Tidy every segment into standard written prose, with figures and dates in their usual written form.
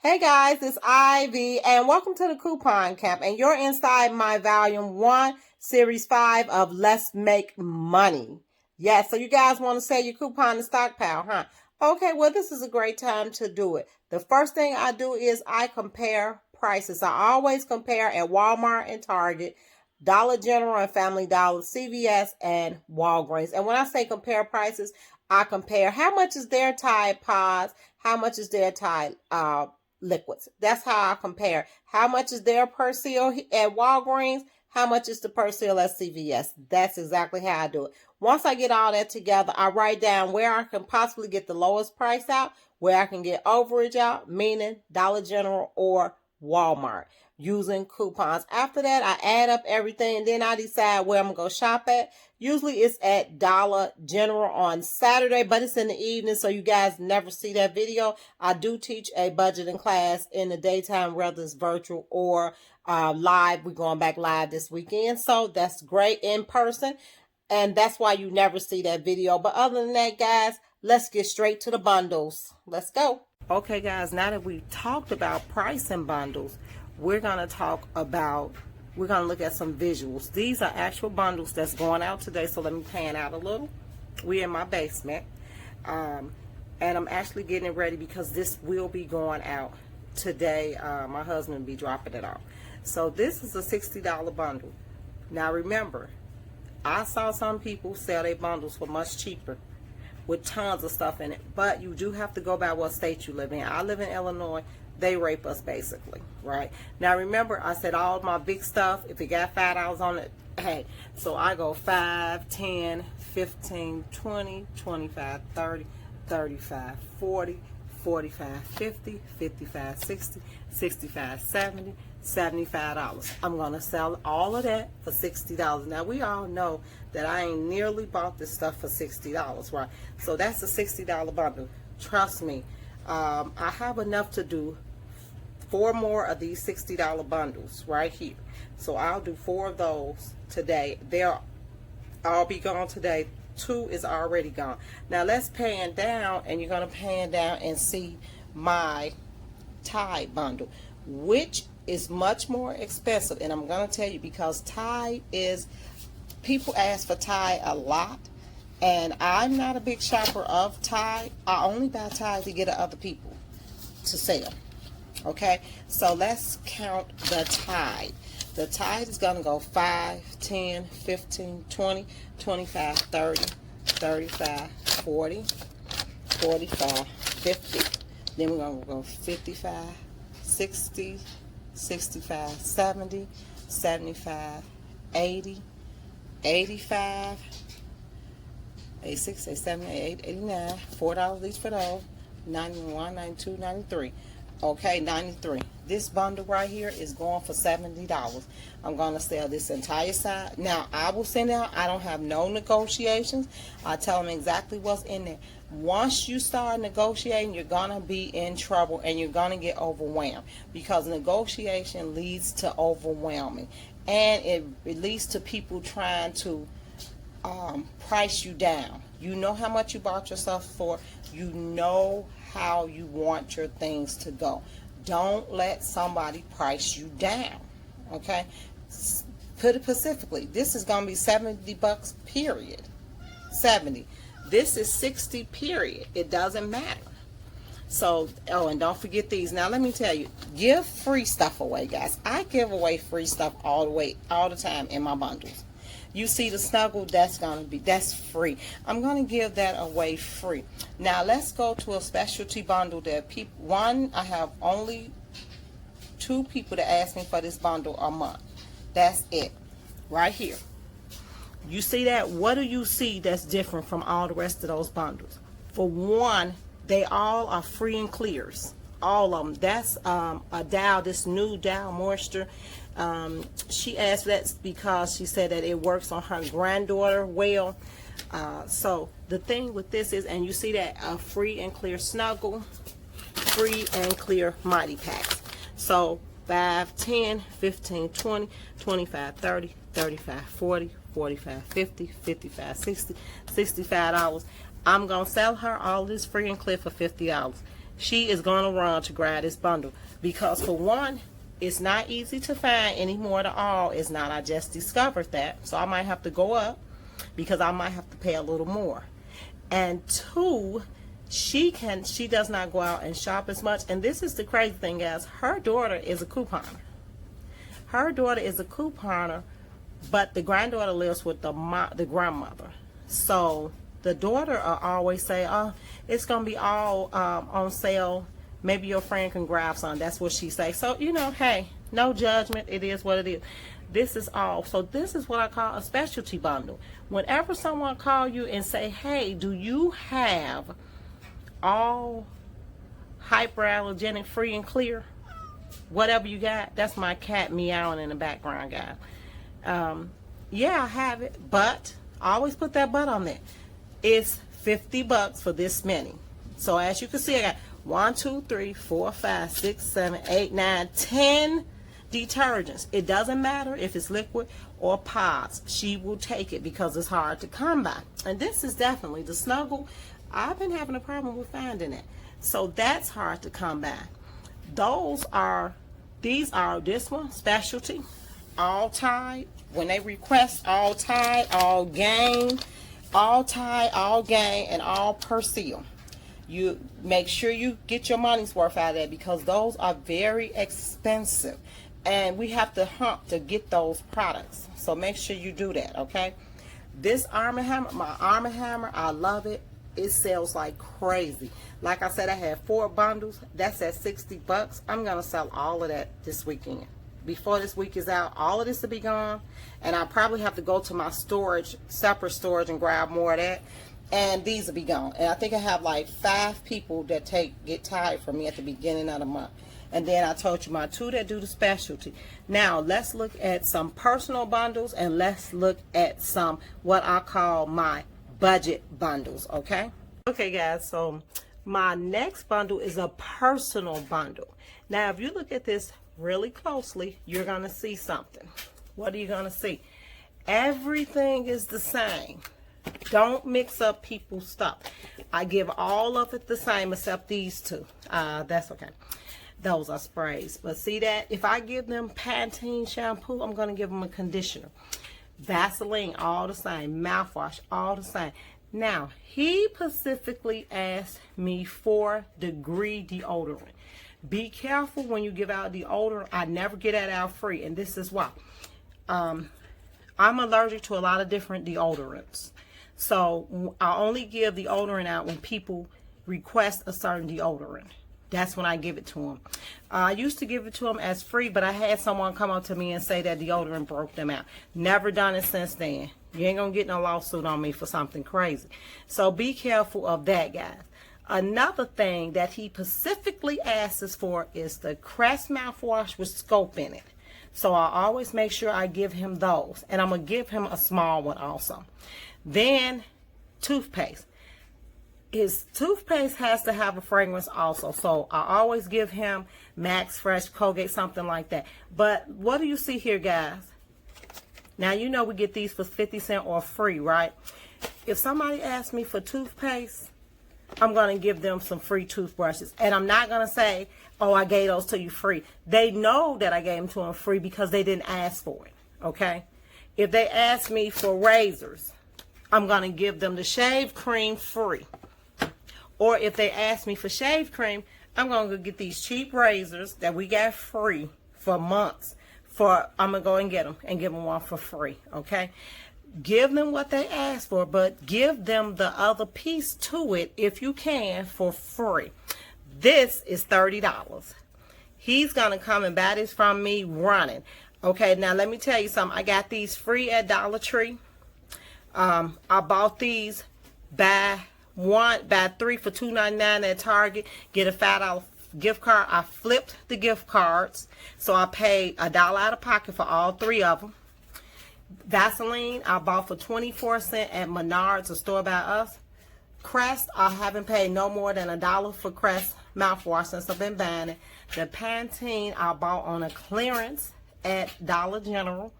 Hey guys, it's Ivy and welcome to the Coupon Camp, and you're inside my Volume 1, Series 5 of Let's Make Money. Yes, so you guys want to sell your coupon to stockpile, huh? Okay, well this is a great time to do it. The first thing I do is I compare prices. I always compare at Walmart and Target, Dollar General and Family Dollar, CVS and Walgreens. And when I say compare prices, I compare how much is their Tide Pods, how much is their Tide liquids. That's how I compare. How much is their Persil at Walgreens? How much is the Persil at CVS? That's exactly how I do it. Once I get all that together, I write down where I can possibly get the lowest price out, where I can get overage out, meaning Dollar General or Walmart, using coupons. After that, I add up everything and then I decide where I'm going to go shop at. Usually it's at Dollar General on Saturday, but it's in the evening, so you guys never see that video. I do teach a budgeting class in the daytime, whether it's virtual or live. We're going back live this weekend, so that's great in person, and that's why you never see that video. But other than that, guys, let's get straight to the bundles. Let's go. Okay, guys, now that we've talked about price and bundles, we're going to look at some visuals. These are actual bundles that's going out today, so let me pan out a little. We're in my basement, and I'm actually getting it ready because this will be going out today. My husband will be dropping it off. So this is a $60 bundle. Now remember, I saw some people sell their bundles for much cheaper with tons of stuff in it, but you do have to go by what state you live in. I live in Illinois. They rape us basically, right? Now remember, I said all my big stuff, if it got $5 on it, hey, so I go 5, 10, 15, 20, 25, 30, 35, 40, 45, 50, 55, 60, 65, 70, $75. I'm going to sell all of that for $60. Now, we all know that I ain't nearly bought this stuff for $60, right? So that's a $60 bundle. Trust me, I have enough to do 4 more of these $60 bundles right here. So I'll do 4 of those today. They'll all be gone today. 2 is already gone. Now let's pan down, and you're going to pan down and see my Tide bundle, which is much more expensive. And I'm going to tell you, because Tide is, people ask for Tide a lot, and I'm not a big shopper of Tide. I only buy Tide to get to other people to sell. Okay, so let's count the Tide. The Tide is going to go 5, 10, 15, 20, 25, 30, 35, 40, 45, 50. Then we're going to go 55, 60, 65, 70, 75, 80, 85, 86, 87, 88, 89, $4 each for those, 91, 92, 93. Okay, 93. This bundle right here is going for $70. I'm going to sell this entire side. Now, I will send out, I don't have no negotiations. I tell them exactly what's in there. Once you start negotiating, you're going to be in trouble and you're going to get overwhelmed, because negotiation leads to overwhelming, and it leads to people trying to price you down. You know how much you bought yourself for. You know how you want your things to go. Don't let somebody price you down. Okay, put it specifically. This is going to be $70 period. 70. This is 60 period. It doesn't matter. So, oh, and don't forget these. Now let me tell you, give free stuff away, guys. I give away free stuff all the time in my bundles. You see the snuggle, that's free. I'm going to give that away free. Now let's go to a specialty bundle that I have only 2 people that ask me for this bundle a month. That's it right here. You see that? What do you see that's different from all the rest of those bundles? For one, they all are free and clears. All of them. That's a Dow, this new Dow Moisture. She asked that because she said that it works on her granddaughter well. So the thing with this is, and you see that a free and clear snuggle, free and clear mighty packs. So 5, 10, 15, 20, 25, 30, 35, 40, 45, 50, 55, 60, $65. I'm going to sell her all this free and clear for $50. she is going to run to grab this bundle. Because for one, it's not easy to find anymore at all. It's not. I just discovered that. So I might have to go up because I might have to pay a little more. And two, she does not go out and shop as much. And this is the crazy thing, guys. Her daughter is a couponer. Her daughter is a couponer, but the granddaughter lives with the grandmother. So the daughter always say, oh, it's going to be all on sale. Maybe your friend can grab some. That's what she say. So, you know, hey, no judgment. It is what it is. This is all. So this is what I call a specialty bundle. Whenever someone call you and say, hey, do you have all hyperallergenic free and clear? Whatever you got, that's my cat meowing in the background, guys. Yeah, I have it, but I always put that but on there. It's $50 for this many. So as you can see, I got 1, 2, 3, 4, 5, 6, 7, 8, 9, 10 detergents. It doesn't matter if it's liquid or pods. She will take it because it's hard to come by. And this is definitely the Snuggle. I've been having a problem with finding it. So that's hard to come by. These are this one, specialty, all Tide. When they request all Tide, all Gain, all Tide, all Gain, and all Persil. You make sure you get your money's worth out of that because those are very expensive. And we have to hunt to get those products. So make sure you do that, okay? This Arm & Hammer, my Arm & Hammer, I love it. It sells like crazy. Like I said, I had 4 bundles. That's at $60. I'm going to sell all of that this weekend. Before this week is out, all of this will be gone. And I'll probably have to go to my storage, separate storage, and grab more of that. And these will be gone. And I think I have like 5 people that get tired from me at the beginning of the month. And then I told you my 2 that do the specialty. Now, let's look at some personal bundles. And let's look at some what I call my budget bundles, okay? Okay, guys, so my next bundle is a personal bundle. Now, if you look at this really closely, you're going to see something. What are you going to see? Everything is the same. Don't mix up people's stuff. I give all of it the same except these 2. That's okay. Those are sprays. But see that? If I give them Pantene shampoo, I'm going to give them a conditioner. Vaseline, all the same. Mouthwash, all the same. Now, he specifically asked me for degree deodorant. Be careful when you give out deodorant. I never get that out free, and this is why. I'm allergic to a lot of different deodorants. So I only give deodorant out when people request a certain deodorant. That's when I give it to them. I used to give it to them as free, but I had someone come up to me and say that deodorant broke them out. Never done it since then. You ain't going to get no lawsuit on me for something crazy. So be careful of that, guys. Another thing that he specifically asks for is the Crest mouthwash with scope in it. So I always make sure I give him those. And I'm going to give him a small one also. Then toothpaste. His toothpaste has to have a fragrance also. So I always give him Max Fresh, Colgate, something like that. But what do you see here, guys? Now, you know we get these for 50 cents or free, right? If somebody asks me for toothpaste, I'm going to give them some free toothbrushes. And I'm not going to say, oh, I gave those to you free. They know that I gave them to them free because they didn't ask for it, okay? If they ask me for razors, I'm going to give them the shave cream free. Or if they ask me for shave cream, I'm going to go get these cheap razors that we got free for months. I'm going to go and get them and give them one for free, okay? Give them what they ask for, but give them the other piece to it if you can for free. This is $30. He's going to come and buy this from me running. Okay, now let me tell you something. I got these free at Dollar Tree. I bought these buy 3 for $2.99 at Target. Get a $5 gift card. I flipped the gift cards, so I paid $1 out of pocket for all 3 of them. Vaseline I bought for 24 cents at Menards, a store by us. Crest, I haven't paid no more than $1 for Crest mouthwash since I've been buying it. The Pantene I bought on a clearance at Dollar General.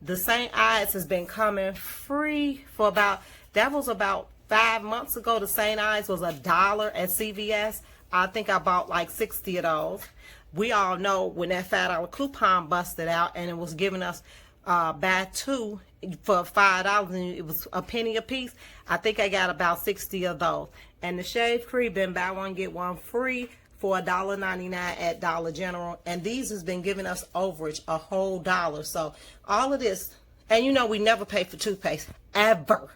The St. Ides has been coming free for about 5 months ago. The St. Ides was $1 at CVS. I think I bought like 60 of those. We all know when that $5 coupon busted out and it was giving us buy 2 for $5 and it was a penny a piece. I think I got about 60 of those. And the shave cream been buy one get one free for $1.99 at Dollar General, and these has been giving us overage a whole $1. So all of this, and you know we never pay for toothpaste, ever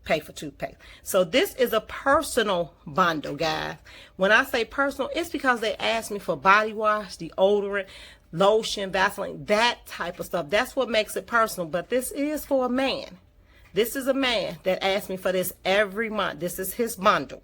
pay for toothpaste. So this is a personal bundle, guys. When I say personal, it's because they asked me for body wash, deodorant, lotion, Vaseline, that type of stuff. That's what makes it personal. But this is for a man. This is a man that asked me for this every month. This is his bundle.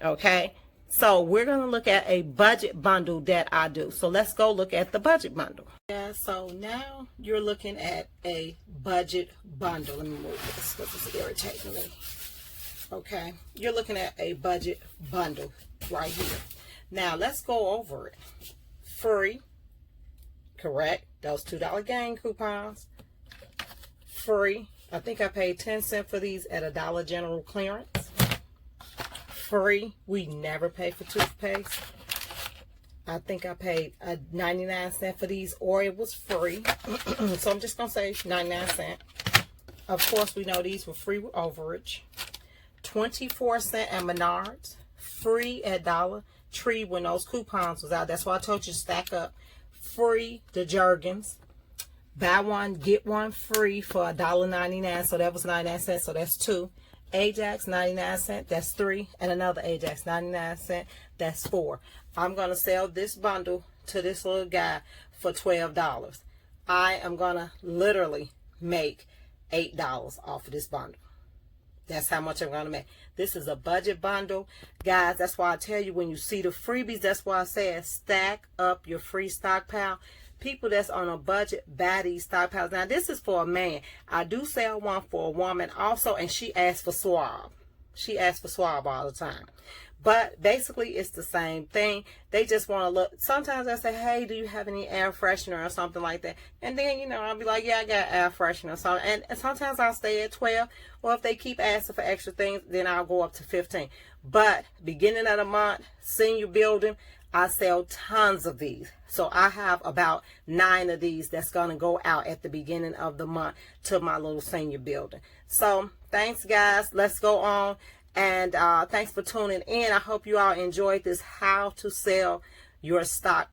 Okay. So we're going to look at a budget bundle that I do. So let's go look at the budget bundle. Yeah, so now you're looking at a budget bundle. Let me move this because it's irritating me. Okay, you're looking at a budget bundle right here. Now let's go over it. Free, correct? Those $2 gain coupons. Free. I think I paid 10 cents for these at a Dollar General clearance. Free. We never pay for toothpaste. I think I paid 99 cents for these, or it was free. So I'm just going to say 99 cents. Of course, we know these were free with overage. 24 cents at Menards. Free at Dollar Tree when those coupons was out. That's why I told you to stack up. Free the Jergens. Buy one, get one free for $1.99. So that was 99 cents. So that's 2. Ajax 99 cents, that's 3, and another Ajax 99 cents, that's 4. I'm going to sell this bundle to this little guy for $12. I am going to literally make $8 off of this bundle. That's how much I'm going to make. This is a budget bundle. Guys, that's why I tell you when you see the freebies, that's why I said stack up your free stockpile. People that's on a budget, buy these stockpiles. Now, this is for a man. I do sell one for a woman also, and she asked for swab. She asks for swab all the time. But basically, it's the same thing. They just want to look. Sometimes I say, hey, do you have any air freshener or something like that? And then, you know, I'll be like, yeah, I got air freshener. So, and sometimes I'll stay at 12. Or if they keep asking for extra things, then I'll go up to 15. But beginning of the month, senior building, I sell tons of these. So I have about 9 of these that's going to go out at the beginning of the month to my little senior building. So thanks, guys. Let's go on. And thanks for tuning in. I hope you all enjoyed this how to sell your stock.